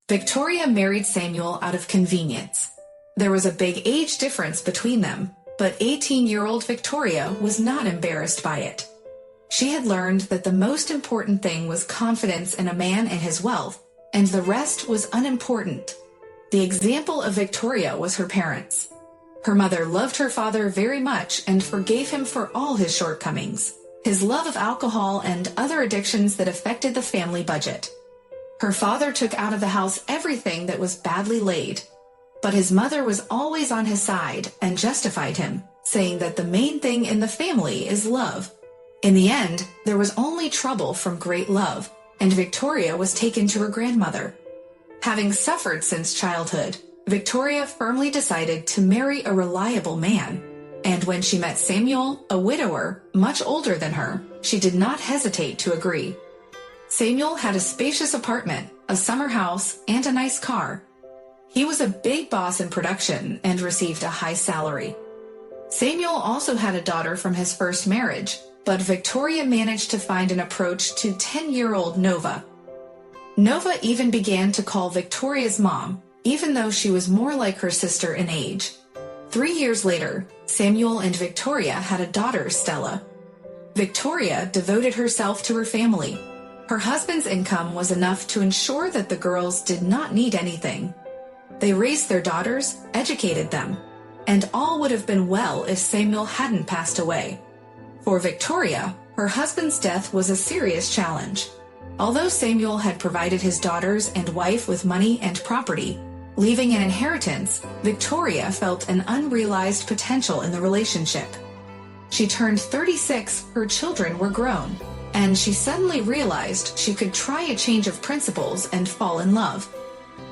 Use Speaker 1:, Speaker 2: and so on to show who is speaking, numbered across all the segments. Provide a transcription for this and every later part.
Speaker 1: Victoria married Samuel out of convenience. There was a big age difference between them, but 18-year-old Victoria was not embarrassed by it. She had learned that the most important thing was confidence in a man and his wealth, and the rest was unimportant. The example of Victoria was her parents. Her mother loved her father very much and forgave him for all his shortcomings, his love of alcohol and other addictions that affected the family budget. Her father took out of the house everything that was badly laid, but his mother was always on his side and justified him, saying that the main thing in the family is love. In the end, there was only trouble from great love, and Victoria was taken to her grandmother. Having suffered since childhood, Victoria firmly decided to marry a reliable man, and when she met Samuel, a widower, much older than her, she did not hesitate to agree. Samuel had a spacious apartment, a summer house, and a nice car. He was a big boss in production and received a high salary. Samuel also had a daughter from his first marriage, but Victoria managed to find an approach to 10-year-old Nova. Nova even began to call Victoria's mom, even though she was more like her sister in age. 3 years later, Samuel and Victoria had a daughter, Stella. Victoria devoted herself to her family. Her husband's income was enough to ensure that the girls did not need anything. They raised their daughters, educated them, and all would have been well if Samuel hadn't passed away. For Victoria, her husband's death was a serious challenge. Although Samuel had provided his daughters and wife with money and property, leaving an inheritance, Victoria felt an unrealized potential in the relationship. She turned 36, her children were grown, and she suddenly realized she could try a change of principles and fall in love.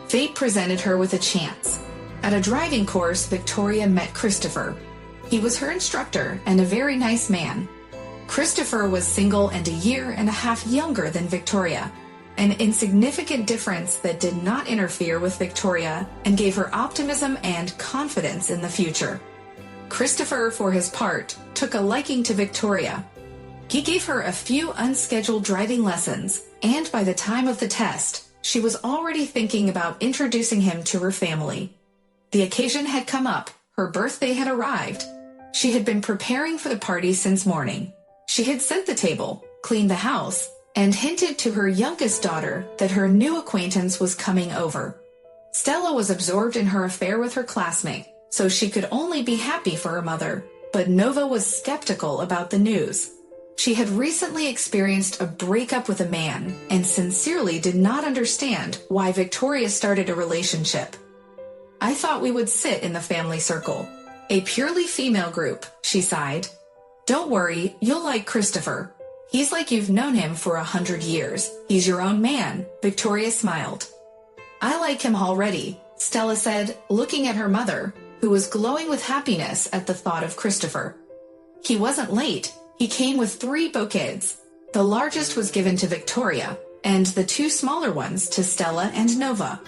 Speaker 1: Fate presented her with a chance. At a driving course, Victoria met Christopher. He was her instructor and a very nice man. Christopher was single and a year and a half younger than Victoria, an insignificant difference that did not interfere with Victoria and gave her optimism and confidence in the future. Christopher, for his part, took a liking to Victoria. He gave her a few unscheduled driving lessons, and by the time of the test, she was already thinking about introducing him to her family. The occasion had come up, her birthday had arrived. She had been preparing for the party since morning. She had set the table, cleaned the house, and hinted to her youngest daughter that her new acquaintance was coming over. Stella was absorbed in her affair with her classmate, so she could only be happy for her mother, but Nova was skeptical about the news. She had recently experienced a breakup with a man and sincerely did not understand why Victoria started a relationship. "I thought we would sit in the family circle. A purely female group," she sighed. "Don't worry, you'll like Christopher. He's like you've known him for 100 years. He's your own man," Victoria smiled. "I like him already," Stella said, looking at her mother, who was glowing with happiness at the thought of Christopher. He wasn't late. He came with 3 bouquets. The largest was given to Victoria, and the 2 smaller ones to Stella and Nova.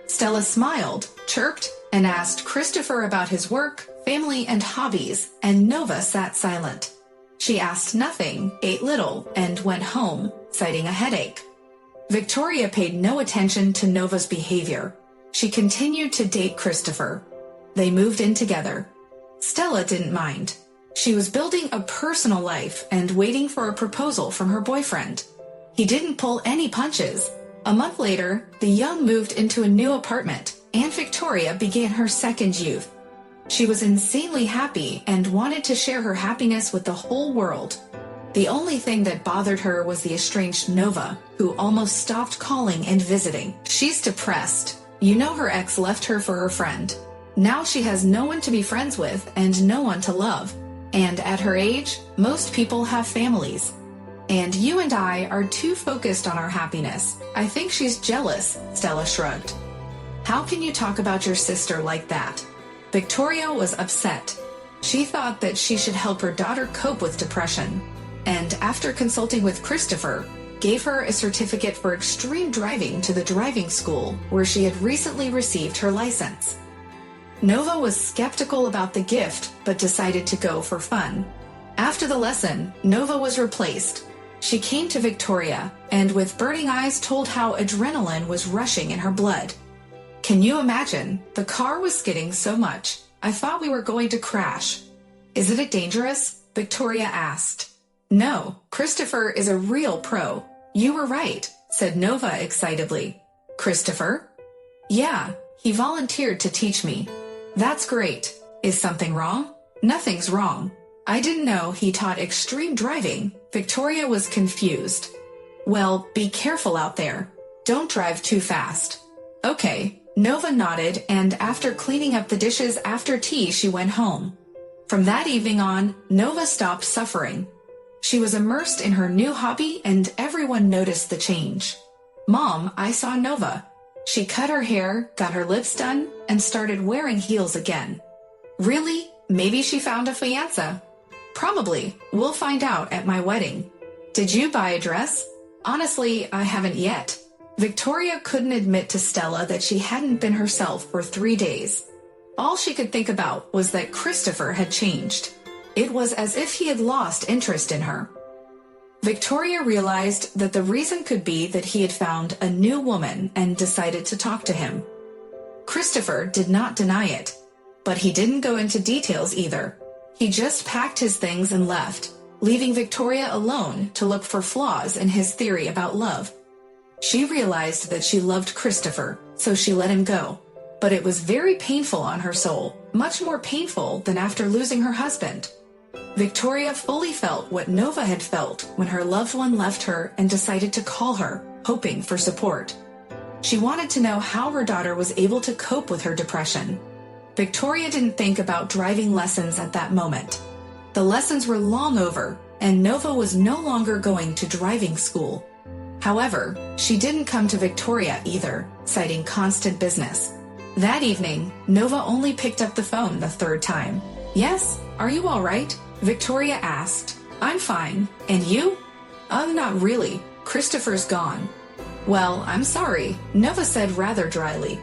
Speaker 1: Stella smiled, chirped, and asked Christopher about his work, family, and hobbies, and Nova sat silent. She asked nothing, ate little, and went home, citing a headache. Victoria paid no attention to Nova's behavior. She continued to date Christopher. They moved in together. Stella didn't mind. She was building a personal life and waiting for a proposal from her boyfriend. He didn't pull any punches. A month later, the young moved into a new apartment, and Victoria began her second youth. She was insanely happy and wanted to share her happiness with the whole world. The only thing that bothered her was the estranged Nova, who almost stopped calling and visiting. She's depressed. You know, her ex left her for her friend. Now she has no one to be friends with and no one to love. And at her age, most people have families. And you and I are too focused on our happiness. I think she's jealous, Stella shrugged. How can you talk about your sister like that? Victoria was upset. She thought that she should help her daughter cope with depression, and after consulting with Christopher, gave her a certificate for extreme driving to the driving school where she had recently received her license. Nova was skeptical about the gift, but decided to go for fun. After the lesson, Nova was replaced. She came to Victoria and with burning eyes told how adrenaline was rushing in her blood. Can you imagine? The car was skidding so much, I thought we were going to crash. Is it dangerous? Victoria asked. No, Christopher is a real pro. You were right, said Nova excitedly. Christopher? Yeah, he volunteered to teach me. That's great. Is something wrong? Nothing's wrong. I didn't know he taught extreme driving. Victoria was confused. Well, be careful out there. Don't drive too fast. Okay, Nova nodded, and after cleaning up the dishes after tea, she went home. From that evening on, Nova stopped suffering. She was immersed in her new hobby, and everyone noticed the change. Mom, I saw Nova. She cut her hair, got her lips done, and started wearing heels again. Really? Maybe she found a fiancé. Probably. We'll find out at my wedding. Did you buy a dress? Honestly, I haven't yet. Victoria couldn't admit to Stella that she hadn't been herself for 3 days. All she could think about was that Christopher had changed. It was as if he had lost interest in her. Victoria realized that the reason could be that he had found a new woman and decided to talk to him. Christopher did not deny it, but he didn't go into details either. He just packed his things and left, leaving Victoria alone to look for flaws in his theory about love. She realized that she loved Christopher, so she let him go. But it was very painful on her soul, much more painful than after losing her husband. Victoria fully felt what Nova had felt when her loved one left her and decided to call her, hoping for support. She wanted to know how her daughter was able to cope with her depression. Victoria didn't think about driving lessons at that moment. The lessons were long over, and Nova was no longer going to driving school. However, she didn't come to Victoria either, citing constant business. That evening, Nova only picked up the phone the 3rd time. Yes, are you all right? Victoria asked. I'm fine. And you? Not really. Christopher's gone. Well, I'm sorry, Nova said rather dryly.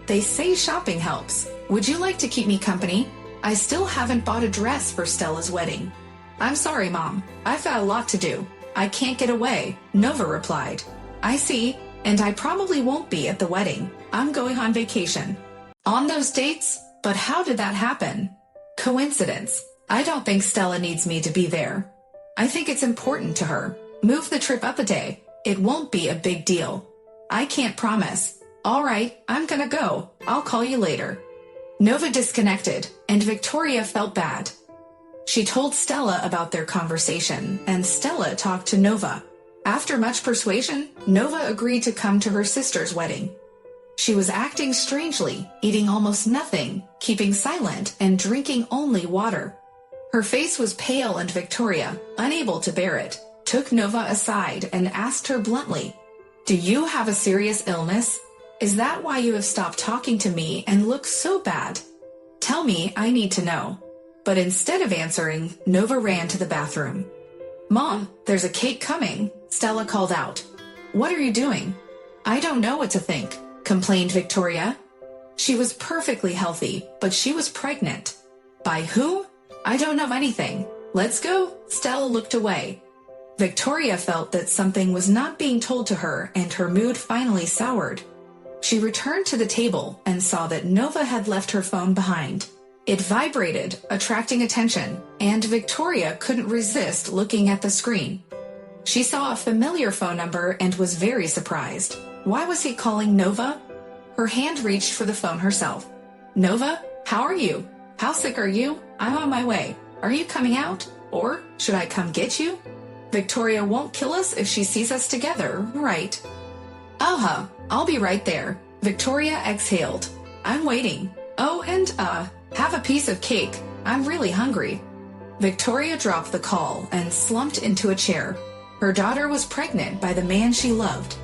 Speaker 1: They say shopping helps. Would you like to keep me company? I still haven't bought a dress for Stella's wedding. I'm sorry, Mom. I've got a lot to do. I can't get away, Nova replied. I see, and I probably won't be at the wedding. I'm going on vacation. On those dates? But how did that happen? Coincidence. I don't think Stella needs me to be there. I think it's important to her. Move the trip up a day. It won't be a big deal. I can't promise. All right, I'm gonna go. I'll call you later. Nova disconnected, and Victoria felt bad. She told Stella about their conversation, and Stella talked to Nova. After much persuasion, Nova agreed to come to her sister's wedding. She was acting strangely, eating almost nothing, keeping silent, and drinking only water. Her face was pale, and Victoria, unable to bear it, took Nova aside and asked her bluntly, "Do you have a serious illness? Is that why you have stopped talking to me and look so bad? Tell me, I need to know." But instead of answering, Nova ran to the bathroom. "Mom, there's a cake coming," Stella called out. "What are you doing?" "I don't know what to think," complained Victoria. She was perfectly healthy, but she was pregnant. By whom? I don't know anything. Let's go. Stella looked away. Victoria felt that something was not being told to her, and her mood finally soured. She returned to the table and saw that Nova had left her phone behind. It vibrated, attracting attention, and Victoria couldn't resist looking at the screen. She saw a familiar phone number and was very surprised. Why was he calling Nova? Her hand reached for the phone herself. "Nova, how are you? How sick are you? I'm on my way. Are you coming out? Or should I come get you? Victoria won't kill us if she sees us together, right?" I'll be right there." Victoria exhaled. "I'm waiting. Oh, and, have a piece of cake. I'm really hungry." Victoria dropped the call and slumped into a chair. Her daughter was pregnant by the man she loved.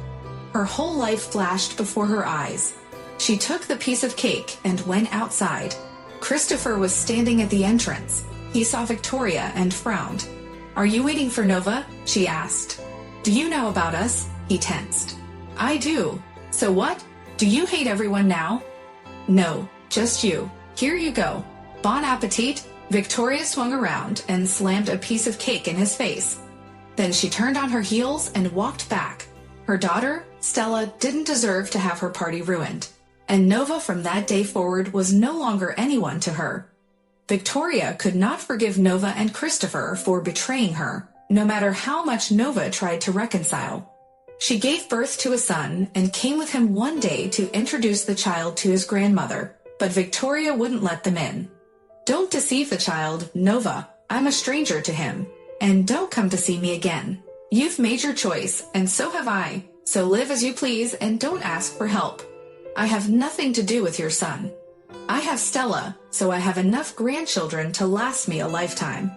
Speaker 1: Her whole life flashed before her eyes. She took the piece of cake and went outside. Christopher was standing at the entrance. He saw Victoria and frowned. "Are you waiting for Nova?" she asked. "Do you know about us?" He tensed. "I do. So what? Do you hate everyone now?" "No, just you. Here you go. Bon appetit." Victoria swung around and slammed a piece of cake in his face. Then she turned on her heels and walked back. Her daughter, Stella, didn't deserve to have her party ruined. And Nova from that day forward was no longer anyone to her. Victoria could not forgive Nova and Christopher for betraying her, no matter how much Nova tried to reconcile. She gave birth to a son and came with him one day to introduce the child to his grandmother, but Victoria wouldn't let them in. "Don't deceive the child, Nova. I'm a stranger to him. And don't come to see me again. You've made your choice, and so have I, so live as you please and don't ask for help. I have nothing to do with your son. I have Stella, so I have enough grandchildren to last me a lifetime.